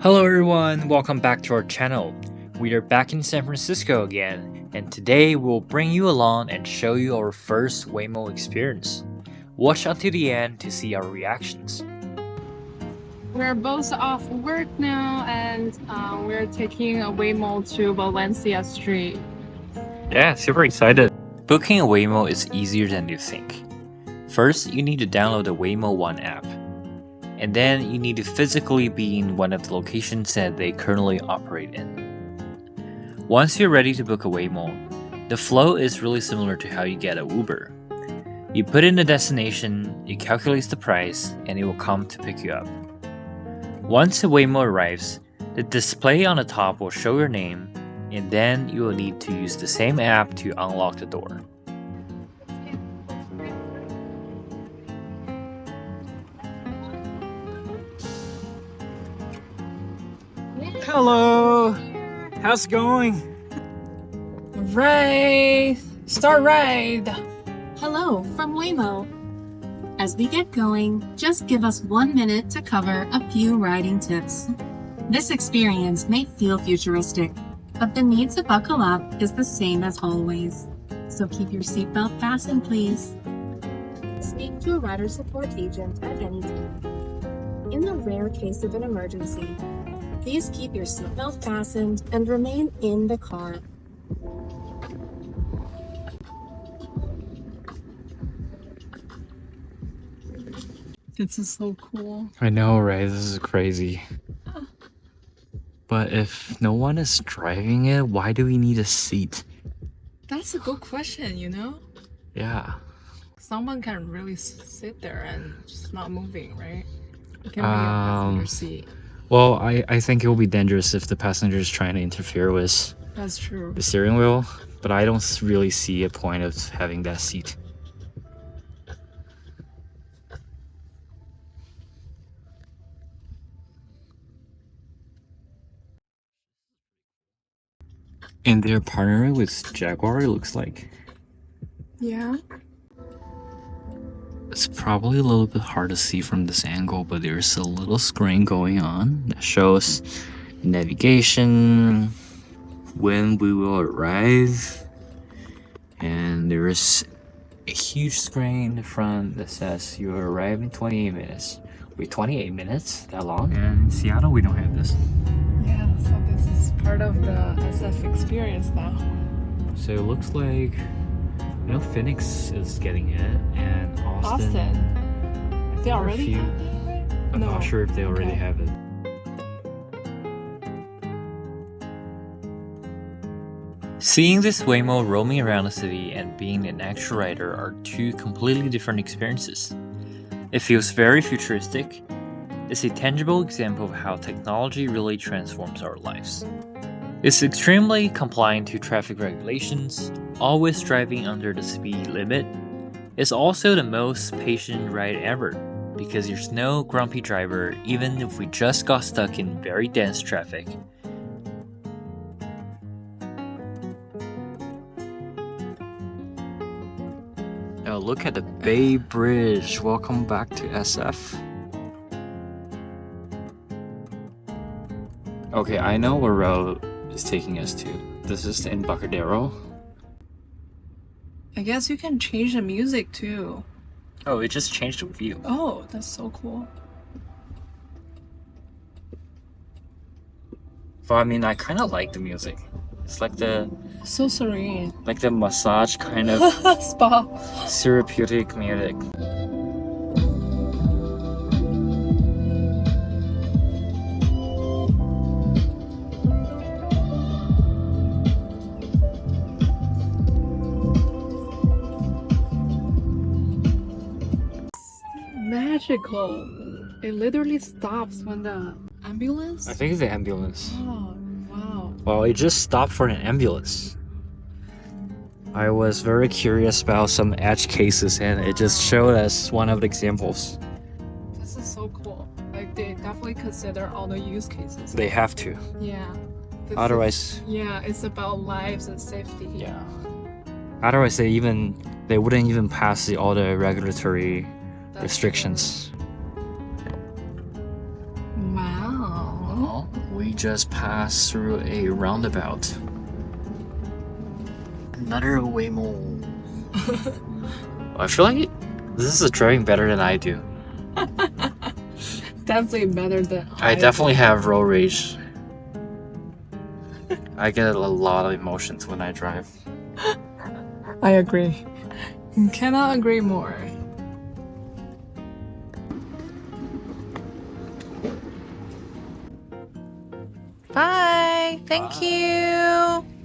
Hello everyone, welcome back to our channel. We are back in San Francisco again, and today we'll bring you along and show you our first Waymo experience. Watch until the end to see our reactions. We're both off work now and we're taking a Waymo to Valencia Street. Yeah, super excited. Booking a Waymo is easier than you think. First, you need to download the Waymo One app. And then you need to physically be in one of the locations that they currently operate in. Once you're ready to book a Waymo, the flow is really similar to how you get an Uber. You put in the destination, it calculates the price, and it will come to pick you up. Once the Waymo arrives, the display on the top will show your name, and then you will need to use the same app to unlock the door. Hello! How's it going? Right, start ride. Hello from Waymo. As we get going, just give us 1 minute to cover a few riding tips. This experience may feel futuristic, but the need to buckle up is the same as always. So keep your seatbelt fastened, please. Speak to a rider support agent at any time. In the rare case of an emergency, please keep your seatbelt fastened and remain in the car. This is so cool. I know, right? This is crazy. But if no one is driving it, why do we need a seat? That's a good question, you know? Yeah. Someone can really sit there and just not moving, right? It can be a passenger seat. Well, I think it will be dangerous if the passenger is trying to interfere with That's true. the steering wheel, but I don't really see a point of having that seat. And they're partnering with Jaguar, it looks like. Yeah. It's probably a little bit hard to see from this angle, but there's a little screen going on that shows navigation, when we will arrive, and there's a huge screen in the front that says you arrive in 28 minutes. Wait, 28 minutes? That long? And in Seattle, we don't have this. Yeah, so this is part of the SF experience now. So it looks like, Phoenix is getting it, and Austin. They already few. have that, right? I'm No. not sure if they already Okay. have it. Seeing this Waymo roaming around the city and being an actual rider are two completely different experiences. It feels very futuristic. It's a tangible example of how technology really transforms our lives. It's extremely compliant to traffic regulations, always driving under the speed limit. It's also the most patient ride ever, because there's no grumpy driver even if we just got stuck in very dense traffic. Now look at the Bay Bridge. Welcome back to SF. Okay, I know where road is taking us to. This is the Embarcadero. I guess you can change the music too. Oh, it just changed the view. Oh, that's so cool. But I mean, I kind of like the music. It's like the So serene. massage kind of Spa. therapeutic music. Magical. It literally stops when the ambulance. I think it's the ambulance. Oh, wow. Well, it just stopped for an ambulance. I was very curious about some edge cases, and it just showed us one of the examples. This is so cool. Like they definitely consider all the use cases. They have to. Yeah. This Otherwise, yeah, it's about lives and safety. yeah. Otherwise, they wouldn't even pass all the regulatory That's restrictions. Wow. Well, we just passed through a roundabout. Another Waymo. I feel like this is driving better than I do. Definitely better than I definitely have road rage. I get a lot of emotions when I drive. I agree. Cannot agree more. Bye. Thank you.